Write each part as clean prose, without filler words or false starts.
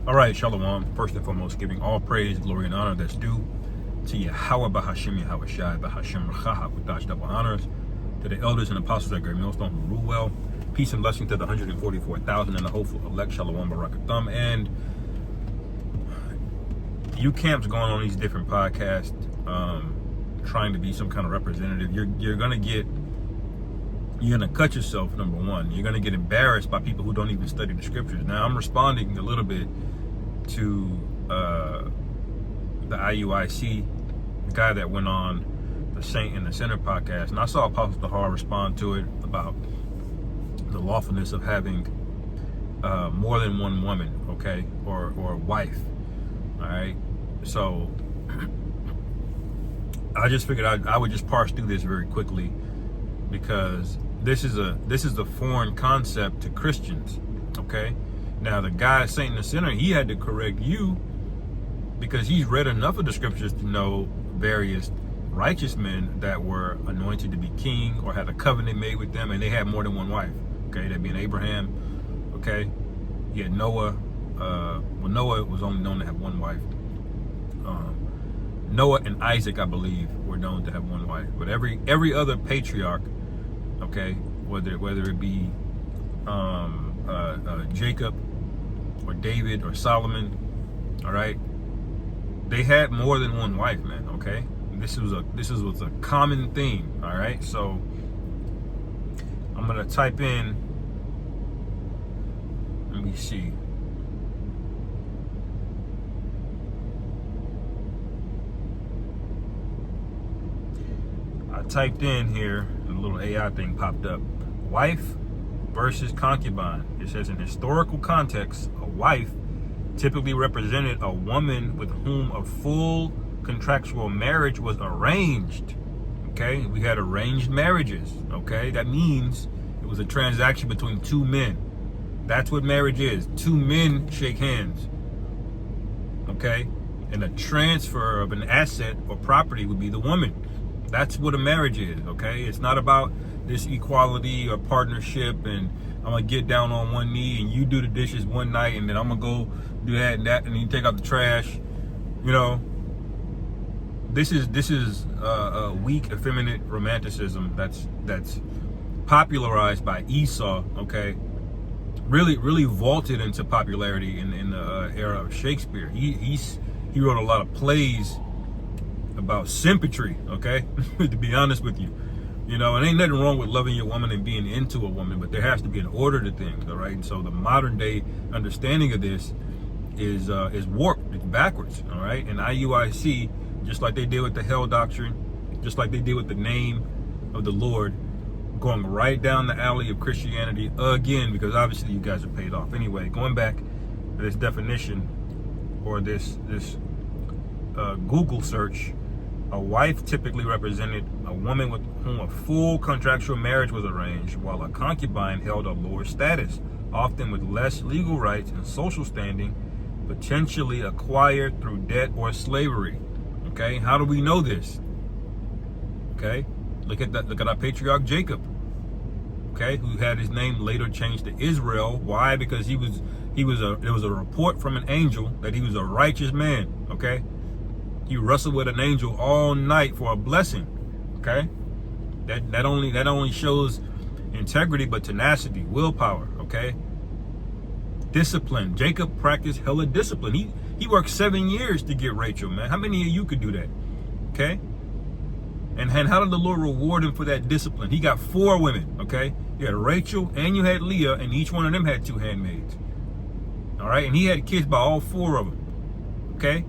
All right, Shalom. First and foremost, giving all praise, glory, and honor that's due to Yahweh Bahashim, Yahweh Shai, Bahashim Rachaha, with Dash double honors, to the elders and apostles at Great Millstone who rule well. Peace and blessing to the 144,000 and the hopeful elect, Shalom Barakathum. And you camps going on these different podcasts, trying to be some kind of representative. You're gonna cut yourself, number one. You're gonna get embarrassed by people who don't even study the scriptures. Now, I'm responding a little bit to the IUIC guy that went on the Saint in the Center podcast, and I saw Apostle Tahar respond to it about the lawfulness of having more than one woman, okay, or wife. All right, so I just figured I would just parse through this very quickly, because this is a foreign concept to Christians. Okay, now the guy Saint in the Center, he had to correct you because he's read enough of the scriptures to know various righteous men that were anointed to be king or had a covenant made with them, and they had more than one wife. Okay, that being Abraham. Okay, he had Noah. Noah was only known to have one wife. Noah and Isaac, I believe, were known to have one wife. But every other patriarch, okay, whether it be Jacob or David or Solomon, all right, they had more than one wife, man. Okay, this was a common theme. All right, so I'm gonna type in. Let me see. I typed in here, and a little AI thing popped up. Wife versus concubine. It says in historical context, a wife typically represented a woman with whom a full contractual marriage was arranged. Okay, we had arranged marriages. Okay, that means it was a transaction between two men. That's what marriage is. Two men shake hands. Okay, and a transfer of an asset or property would be the woman. That's what a marriage is. Okay, it's not about this equality or partnership and I'm gonna get down on one knee and you do the dishes one night and then I'm gonna go do that and that and then you take out the trash. You know, this is a weak, effeminate romanticism that's popularized by Esau. Okay, really vaulted into popularity in the era of Shakespeare. He wrote a lot of plays about sympatry. Okay, to be honest with you. You know, and ain't nothing wrong with loving your woman and being into a woman, but there has to be an order to things, all right? And so the modern day understanding of this is warped, it's backwards, all right? And IUIC, just like they did with the hell doctrine, just like they did with the name of the Lord, going right down the alley of Christianity again, because obviously you guys are paid off. Anyway, going back to this definition or this Google search, a wife typically represented a woman with whom a full contractual marriage was arranged, while a concubine held a lower status, often with less legal rights and social standing, potentially acquired through debt or slavery. Okay, how do we know this? Okay, look at our patriarch Jacob. Okay, who had his name later changed to Israel. Why? Because there was a report from an angel that he was a righteous man. Okay. He wrestled with an angel all night for a blessing. Okay, that only shows integrity, but tenacity, willpower. Okay, discipline. Jacob practiced hella discipline. He worked 7 years to get Rachel, man. How many of you could do that? Okay, and how did the Lord reward him for that discipline? He got 4 women. Okay, you had Rachel and you had Leah, and each one of them had 2 handmaids. All right, and he had kids by all 4 of them. Okay.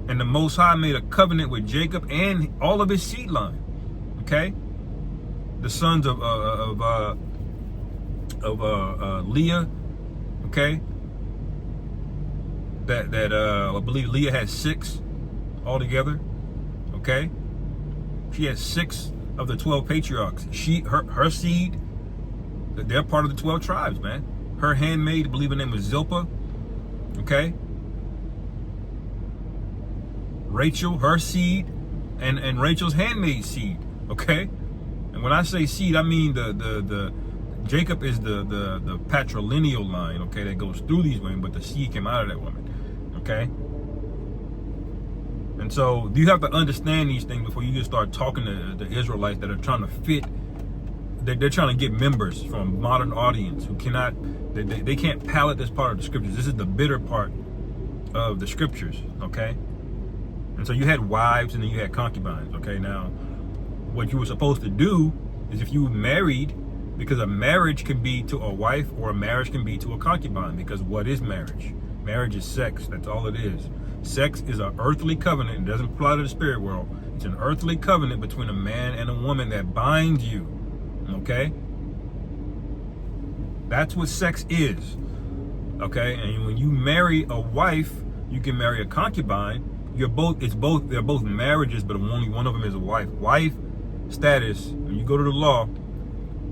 And the Most High made a covenant with Jacob and all of his seed line. Okay, the sons of Leah. Okay, that I believe Leah had 6 altogether. Okay, she had 6 of the 12 patriarchs. Her seed, they're part of the 12 tribes, man. Her handmaid, I believe her name was Zilpah. Okay. Rachel, her seed, and Rachel's handmaid seed. Okay, and when I say seed, I mean the Jacob is the patrilineal line, okay, that goes through these women, but the seed came out of that woman, okay? And so you have to understand these things before you just start talking to the Israelites that are trying to fit. They're trying to get members from a modern audience who cannot, they can't palate this part of the scriptures. This is the bitter part of the scriptures, okay? And so you had wives and then you had concubines, okay? Now, what you were supposed to do is if you married, because a marriage can be to a wife or a marriage can be to a concubine, because what is marriage? Marriage is sex, that's all it is. Sex is an earthly covenant, it doesn't apply to the spirit world. It's an earthly covenant between a man and a woman that binds you, okay? That's what sex is, okay? And when you marry a wife, you can marry a concubine. They're both marriages, but only one of them is a wife. Wife status, when you go to the law,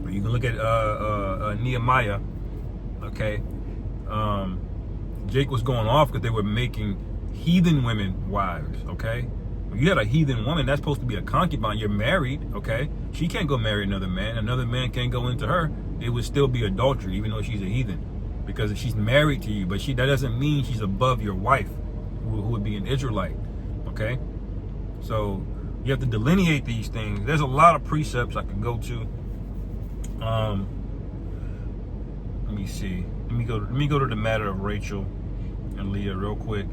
or you can look at Nehemiah, okay? Jake was going off because they were making heathen women wives, okay? When you had a heathen woman, that's supposed to be a concubine. You're married, okay? She can't go marry another man. Another man can't go into her. It would still be adultery, even though she's a heathen, because she's married to you. But that doesn't mean she's above your wife, who would be an Israelite, okay? So you have to delineate these things. There's a lot of precepts I can go to. Let me see. Let me go to the matter of Rachel and Leah real quick.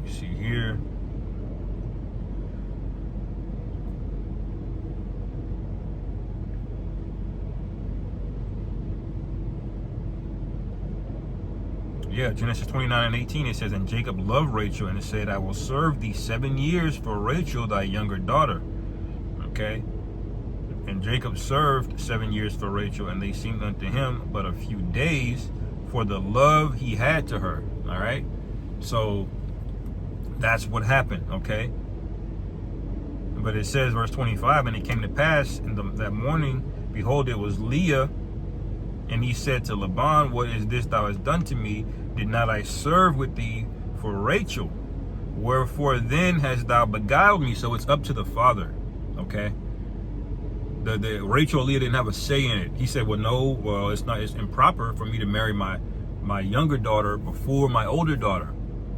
You see here. Yeah, Genesis 29:18, it says, and Jacob loved Rachel, and it said, I will serve thee 7 years for Rachel, thy younger daughter. Okay? And Jacob served 7 years for Rachel, and they seemed unto him but a few days for the love he had to her. All right? So that's what happened, okay? But it says, verse 25, and it came to pass in that morning, behold, it was Leah. And he said to Laban, what is this thou hast done to me? Did not I serve with thee for Rachel? Wherefore then hast thou beguiled me? So it's up to the father, okay? The Rachel and Leah didn't have a say in it. He said, well, no, well, it's improper for me to marry my younger daughter before my older daughter,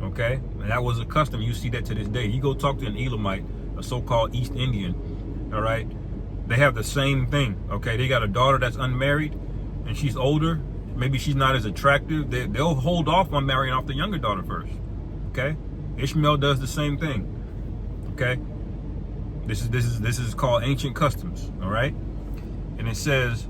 okay? And that was a custom. You see that to this day. You go talk to an Elamite, a so-called East Indian, all right? They have the same thing, okay? They got a daughter that's unmarried, and she's older, maybe she's not as attractive, they'll hold off on marrying off the younger daughter first, okay? Ishmael does the same thing, okay? This is called ancient customs, all right? And it says,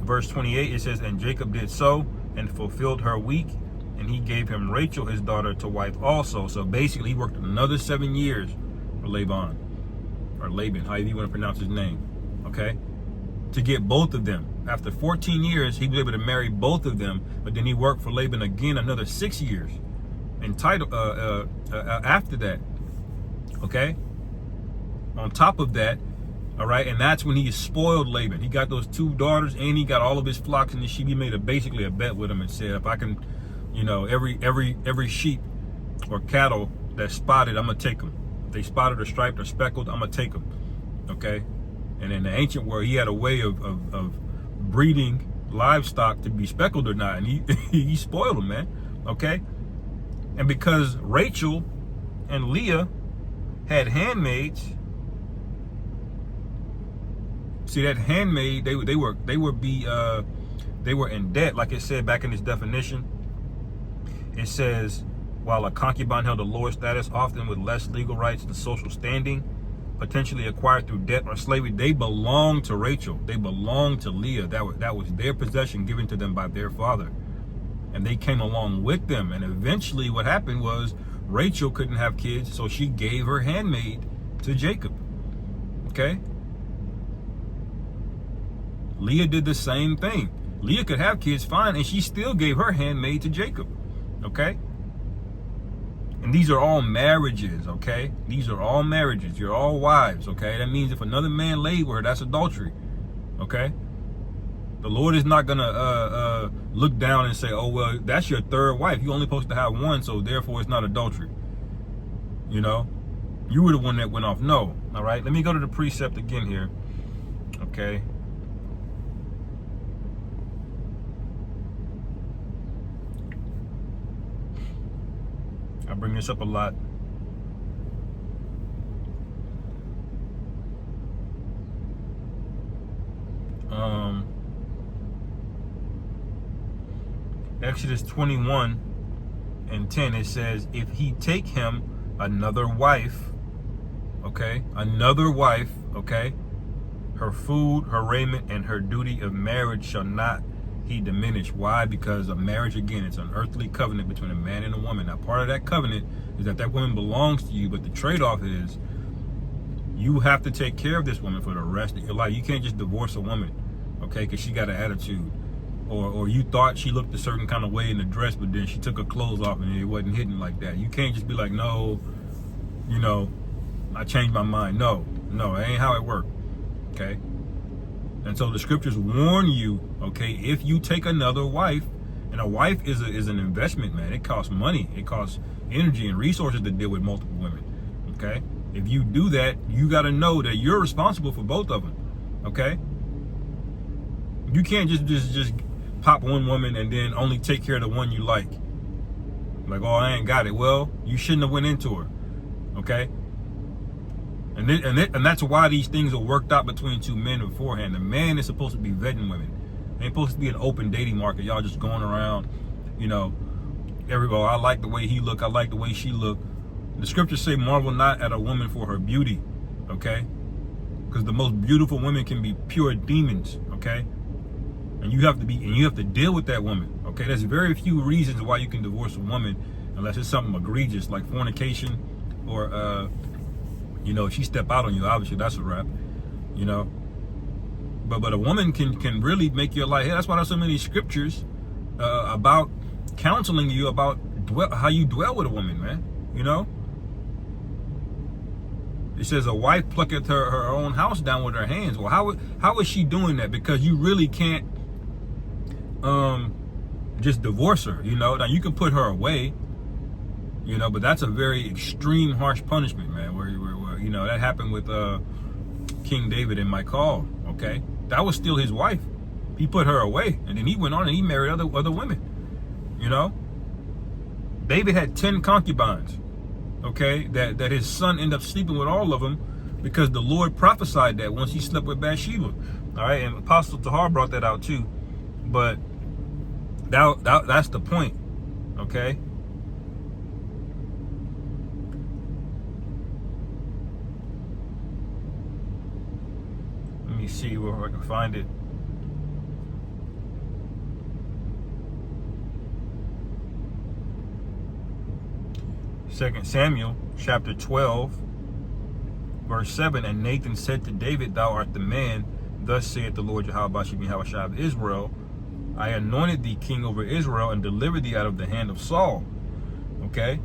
verse 28, it says, and Jacob did so and fulfilled her week, and he gave him Rachel, his daughter, to wife also. So basically, he worked another 7 years for Laban, or Laban, however you want to pronounce his name, okay? To get both of them. After 14 years, he was able to marry both of them, but then he worked for Laban again another 6 years, after that, okay? On top of that, all right, and that's when he spoiled Laban. He got those 2 daughters, and he got all of his flocks and his sheep. He made basically a bet with him and said, if I can, you know, every sheep or cattle that's spotted, I'm gonna take them. If they spotted or striped or speckled, I'm gonna take them. Okay, and in the ancient world, he had a way of breeding livestock to be speckled or not, and he spoiled them, man. Okay, and because Rachel and Leah had handmaids, see that handmaid, they were in debt, like it said back in this definition. It says, while a concubine held a lower status, often with less legal rights and social standing, potentially acquired through debt or slavery, they belonged to Rachel. They belonged to Leah. That was their possession given to them by their father. And they came along with them. And eventually what happened was Rachel couldn't have kids, so she gave her handmaid to Jacob. Okay? Leah did the same thing. Leah could have kids fine, and she still gave her handmaid to Jacob. Okay? And these are all marriages, okay? These are all marriages. You're all wives, okay? That means if another man laid with her, that's adultery, okay? The Lord is not going to look down and say, oh, well, that's your third wife. You're only supposed to have one, so therefore it's not adultery. You know? You were the one that went off. No, all right? Let me go to the precept again here, okay? I bring this up a lot. Exodus 21:10, it says, if he take him another wife, okay, her food, her raiment, and her duty of marriage shall not he diminish. Why? Because a marriage, again, it's an earthly covenant between a man and a woman. Now, part of that covenant is that woman belongs to you, but the trade-off is you have to take care of this woman for the rest of your life. You can't just divorce a woman, okay, because she got an attitude. Or you thought she looked a certain kind of way in the dress, but then she took her clothes off and it wasn't hitting like that. You can't just be like, no, you know, I changed my mind. No, it ain't how it worked, okay? And so the scriptures warn you, okay, if you take another wife, and a wife is an investment, man. It costs money. It costs energy and resources to deal with multiple women, okay? If you do that, you got to know that you're responsible for both of them, okay? You can't just pop one woman and then only take care of the one you like. Like, oh, I ain't got it. Well, you shouldn't have went into her, okay? And that's why these things are worked out between two men beforehand. The man is supposed to be vetting women. It ain't supposed to be an open dating market. Y'all just going around, you know, everybody, I like the way he look, I like the way she look. The scriptures say, marvel not at a woman for her beauty, okay? Because the most beautiful women can be pure demons, okay? And you have to deal with that woman, okay? There's very few reasons why you can divorce a woman unless it's something egregious like fornication or, you know, if she step out on you, obviously that's a wrap, you know? But a woman can really make your life. Hey, that's why there's so many scriptures about counseling you about how you dwell with a woman, man, you know? It says a wife plucketh her own house down with her hands. Well, how is she doing that? Because you really can't just divorce her, you know? Now you can put her away, you know, but that's a very extreme, harsh punishment, man. Where you know, that happened with King David in Michal, okay? That was still his wife. He put her away, and then he went on and he married other women, you know? David had 10 concubines, okay? That his son ended up sleeping with all of them because the Lord prophesied that once he slept with Bathsheba, all right? And Apostle Tahar brought that out too, but that's the point, okay? Let me see where I can find it. Second Samuel chapter 12 verse 7, and Nathan said to David, thou art the man, thus saith the Lord Yahweh of Israel, I anointed thee king over Israel and delivered thee out of the hand of Saul. Okay,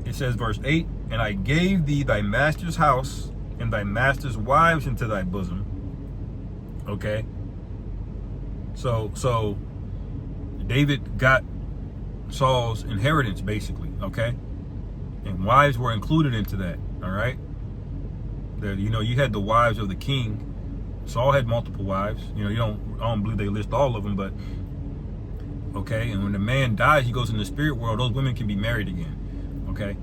it says verse 8, and I gave thee thy master's house and thy master's wives into thy bosom. Okay, so David got Saul's inheritance basically, okay, and wives were included into that. All right, you know, you had the wives of the king. Saul had multiple wives, you know. I don't believe they list all of them, but okay. And when the man dies, he goes in the spirit world. Those women can be married again, okay.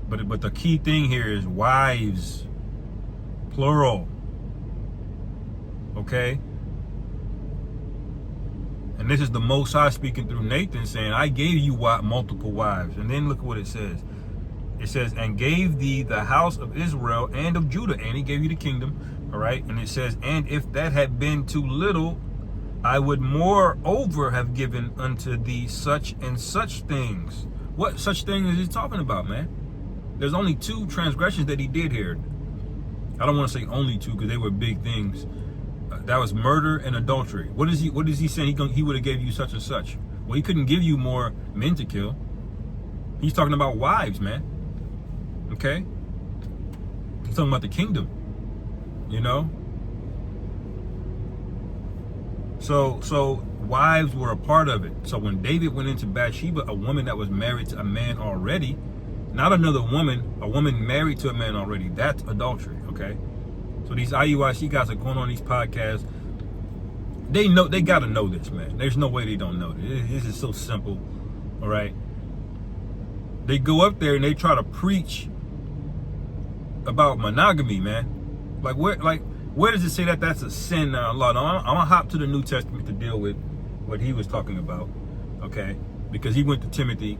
But the key thing here is wives, plural, okay. And this is the Most High speaking through Nathan, saying, I gave you multiple wives. And then look what it says. It says, and gave thee the house of Israel and of Judah. And he gave you the kingdom. All right. And it says, and if that had been too little, I would moreover have given unto thee such and such things. What such things is he talking about, man? There's only 2 transgressions that he did here. I don't want to say only 2 because they were big things. That was murder and adultery. What is he saying? He would have gave you such and such. Well, he couldn't give you more men to kill. He's talking about wives, man. Okay? He's talking about the kingdom. You know? So wives were a part of it. So when David went into Bathsheba, a woman that was married to a man already, not another woman, a woman married to a man already, that's adultery, okay? So these IUIC guys are going on these podcasts. They got to know this, man. There's no way they don't know this. This is so simple, all right? They go up there and they try to preach about monogamy, man. Like where does it say that that's a sin now? I'm gonna hop to the New Testament to deal with what he was talking about, okay? Because he went to Timothy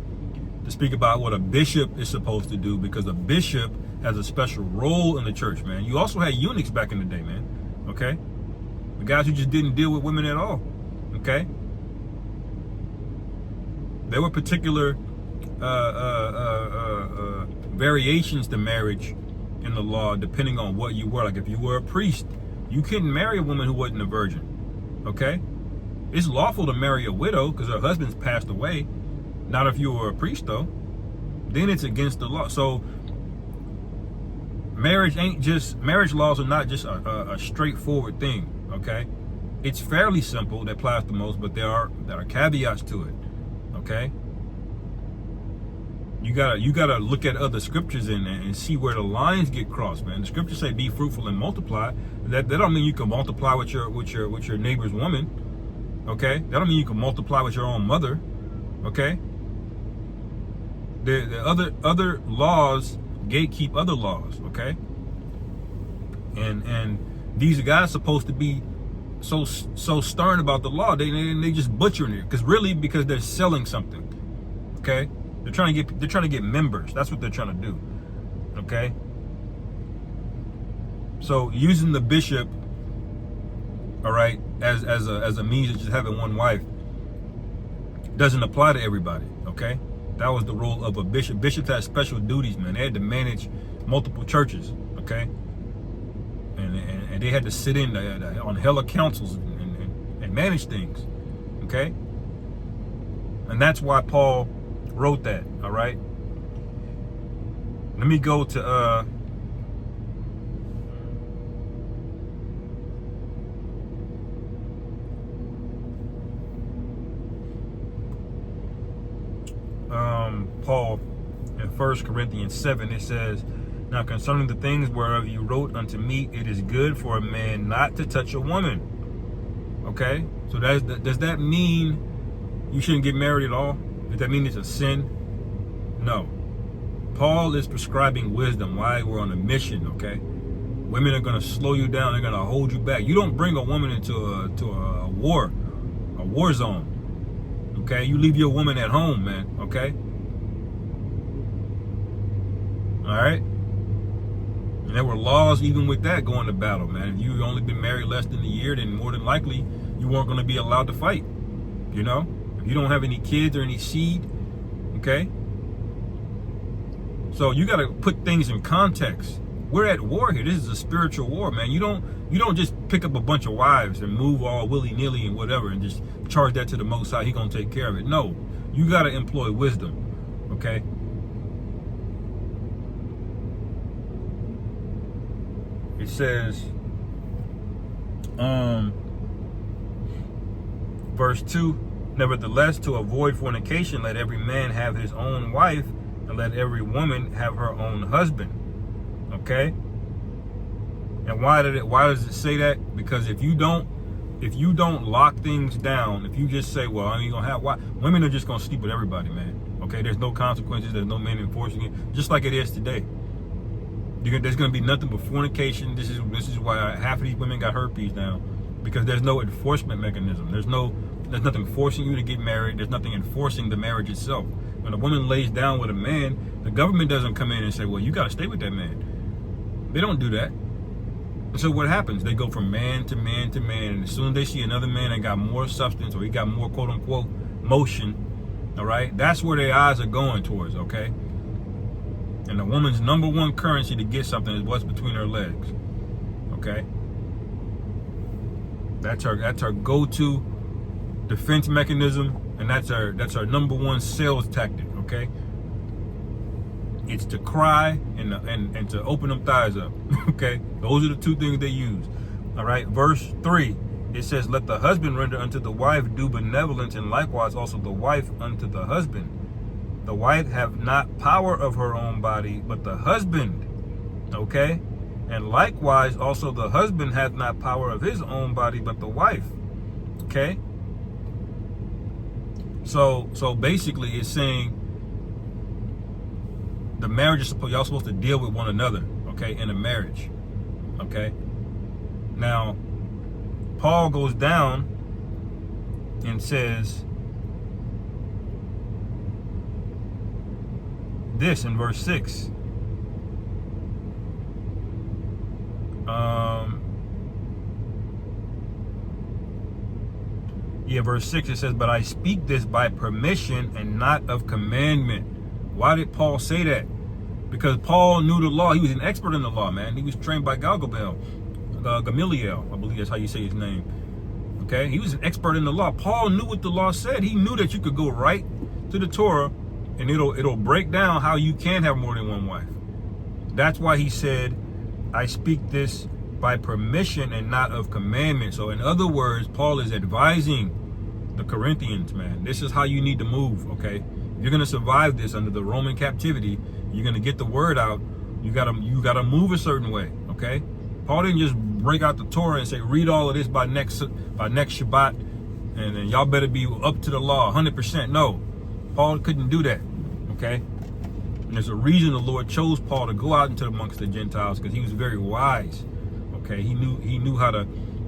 to speak about what a bishop is supposed to do, because a bishop has a special role in the church, man. You also had eunuchs back in the day, man, okay? The guys who just didn't deal with women at all, okay? There were particular variations to marriage in the law depending on what you were. Like if you were a priest, you couldn't marry a woman who wasn't a virgin, okay? It's lawful to marry a widow because her husband's passed away. Not if you were a priest, though. Then it's against the law. So marriage laws are not just a straightforward thing, okay? It's fairly simple, that applies to most, but there are caveats to it, okay? You gotta look at other scriptures and see where the lines get crossed, man. The scriptures say be fruitful and multiply. That don't mean you can multiply with your neighbor's woman, okay? That don't mean you can multiply with your own mother, okay? The other laws gatekeep other laws, okay? And these guys supposed to be so stern about the law, they just butchering it because they're selling something, okay? They're trying to get members. That's what they're trying to do, okay? So using the bishop, all right, as a means of just having one wife doesn't apply to everybody, okay? That was the role of a bishop. Bishops had special duties, man. They had to manage multiple churches, okay? And they had to sit in on hella councils and manage things, okay? And that's why Paul wrote that, all right? Let me go to Paul in 1 Corinthians 7. It says, now concerning the things whereof you wrote unto me, it is good for a man not to touch a woman. Okay, so does that mean you shouldn't get married at all? Does that mean it's a sin? No. Paul is prescribing wisdom. Why? We're on a mission, okay? Women are going to slow you down. They're going to hold you back. You don't bring a woman into a war zone, okay? You leave your woman at home, man, okay? All right? And there were laws even with that going to battle, man. If you only been married less than a year, then more than likely you weren't going to be allowed to fight, you know? If you don't have any kids or any seed, okay? So you got to put things in context. We're at war here. This is a spiritual war, man. You don't just pick up a bunch of wives and move all willy-nilly and whatever and just charge that to the Most High. He going to take care of it. No, you got to employ wisdom, okay? It says, verse 2, nevertheless, to avoid fornication, let every man have his own wife, and let every woman have her own husband. Okay? And why does it say that? Because if you don't lock things down, if you just say, well, I ain't gonna have women are just gonna sleep with everybody, man. Okay, there's no consequences, there's no men enforcing it, just like it is today. There's gonna be nothing but fornication. This is why half of these women got herpes now, because there's no enforcement mechanism. There's nothing forcing you to get married. There's nothing enforcing the marriage itself. When a woman lays down with a man, the government doesn't come in and say, well, you got to stay with that man. They don't do that. And so what happens? They go from man to man to man. And as soon as they see another man that got more substance, or he got more quote unquote motion, all right, that's where their eyes are going towards, okay? And the woman's number one currency to get something is what's between her legs, okay? That's her go-to defense mechanism, and that's our number one sales tactic, okay? It's to cry and to open them thighs up. Okay, those are the two things they use. All right, verse 3, it says, let the husband render unto the wife due benevolence, and likewise also the wife unto the husband. The wife have not power of her own body, but the husband. Okay, and likewise also the husband hath not power of his own body, but the wife. Okay, so basically it's saying the marriage is y'all supposed to deal with one another, okay, in a marriage. Okay, now Paul goes down and says this in verse 6. Verse 6, it says, but I speak this by permission and not of commandment. Why did Paul say that? Because Paul knew the law. He was an expert in the law, man. He was trained by Gamaliel, I believe that's how you say his name. Okay, he was an expert in the law. Paul knew what the law said. He knew that you could go right to the Torah and it'll break down how you can have more than one wife. That's why he said, I speak this by permission and not of commandment. So in other words, Paul is advising the Corinthians, man, this is how you need to move. Okay, if you're gonna survive this under the Roman captivity, you're gonna get the word out. You gotta move a certain way. Okay, Paul didn't just break out the Torah and say, read all of this by next Shabbat, and then y'all better be up to the law 100%. No, Paul couldn't do that. Okay, and there's a reason the Lord chose Paul to go out into amongst the Gentiles, because he was very wise. Okay, he knew how to,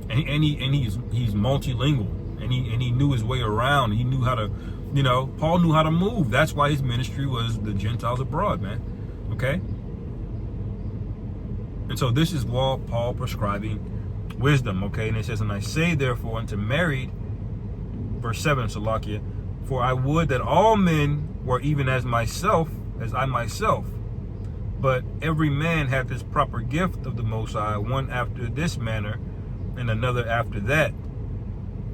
and he's multilingual, and he knew his way around. He knew how to, Paul knew how to move. That's why his ministry was the Gentiles abroad, man. Okay, and so this is Paul prescribing wisdom. Okay, and it says, and I say therefore unto married, verse 7, Salakia, for I would that all men were even as I myself. But every man hath his proper gift of the Most High, one after this manner, and another after that.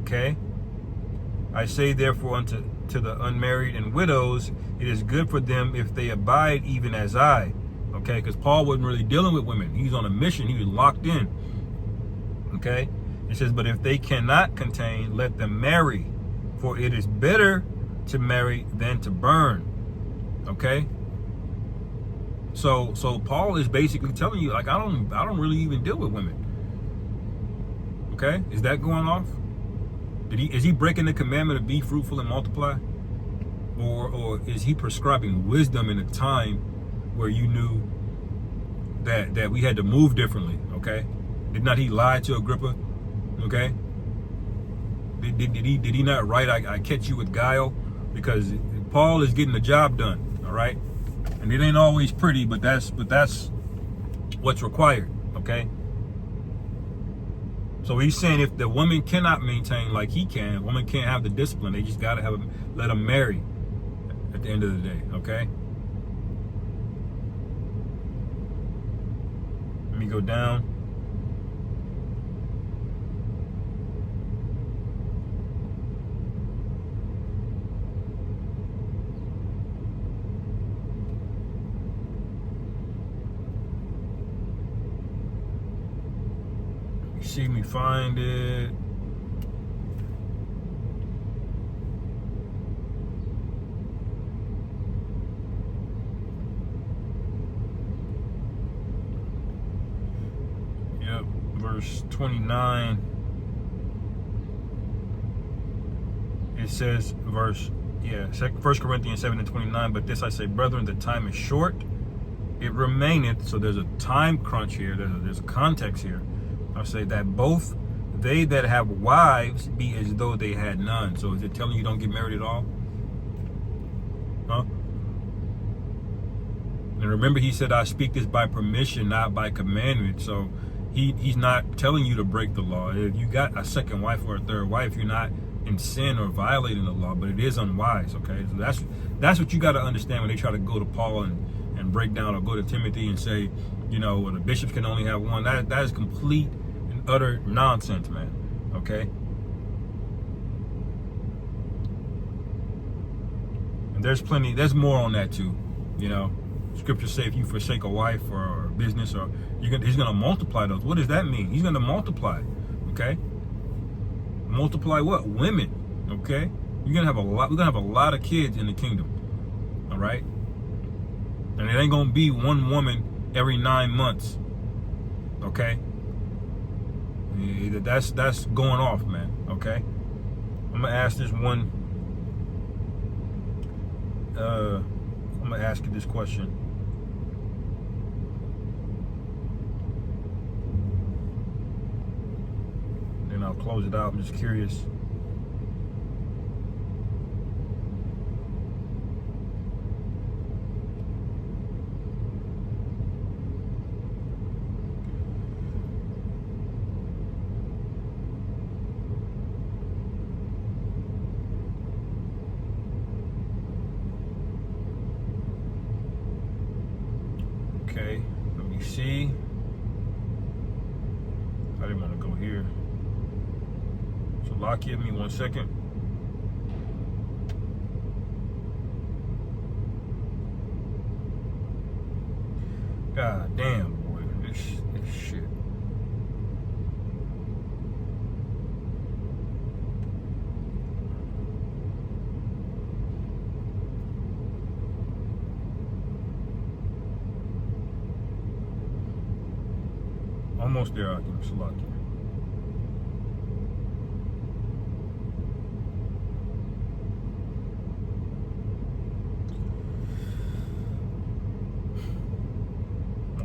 Okay? I say therefore unto the unmarried and widows, it is good for them if they abide even as I. Okay? Because Paul wasn't really dealing with women. He was on a mission. He was locked in. Okay? It says, but if they cannot contain, let them marry. For it is better to marry than to burn. Okay? So Paul is basically telling you, like, I don't really even deal with women. Okay, is that going off? Is he breaking the commandment of be fruitful and multiply, or is he prescribing wisdom in a time where you knew that we had to move differently? Okay, did not he lie to Agrippa? Okay, did he not write I catch you with guile? Because Paul is getting the job done. All right. And it ain't always pretty, but that's what's required, okay? So he's saying if the woman cannot maintain like he can, woman can't have the discipline. They just gotta let them marry at the end of the day, okay? Let me go down. See me find it. Yep, verse 29. It says, 1 Corinthians 7:29, but this I say, brethren, the time is short. It remaineth. So there's a time crunch here. There's a context here. I say that both they that have wives be as though they had none. So is it telling you don't get married at all? Huh? And remember, he said, I speak this by permission, not by commandment. So he's not telling you to break the law. If you got a second wife or a third wife, you're not in sin or violating the law, but it is unwise. Okay, so that's what you got to understand when they try to go to Paul and break down, or go to Timothy and say, well, the bishops can only have one. That is complete and utter nonsense, man. Okay. And there's more on that too, Scriptures say if you forsake a wife or business, or he's gonna multiply those. What does that mean? He's gonna multiply. Okay. Multiply what? Women. Okay. You're gonna have a lot. We're gonna have a lot of kids in the kingdom. All right. And it ain't gonna be one woman every 9 months. Okay. That's going off, man. Okay. I'm gonna ask this one. I'm gonna ask you this question. Then I'll close it out. I'm just curious. Okay, let me see. I didn't want to go here. So lock, give me 1 second. God damn, boy, this shit. Almost there, Akim Salaki.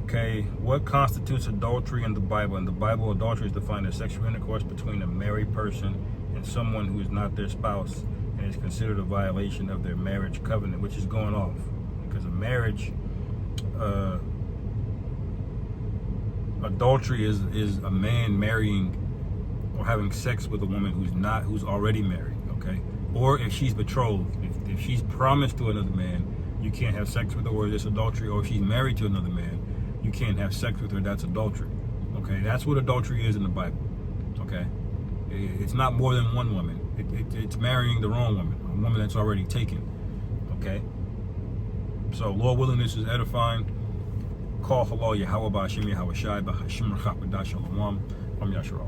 Okay, what constitutes adultery in the Bible? In the Bible, adultery is defined as sexual intercourse between a married person and someone who is not their spouse, and is considered a violation of their marriage covenant, which is going off. Because a marriage, adultery is a man marrying or having sex with a woman who's already married, okay? Or if she's betrothed, if she's promised to another man, you can't have sex with her, or it's adultery. Or if she's married to another man, you can't have sex with her, that's adultery. Okay, that's what adultery is in the Bible. Okay, it's not more than one woman. It's marrying the wrong woman, a woman that's already taken. Okay, so Lord willing, this is edifying. Call halal Yahweh Ba'Hashem Yahweh Shai Ba'Hashem Rachak B'Dash Shalom Am Yasharal.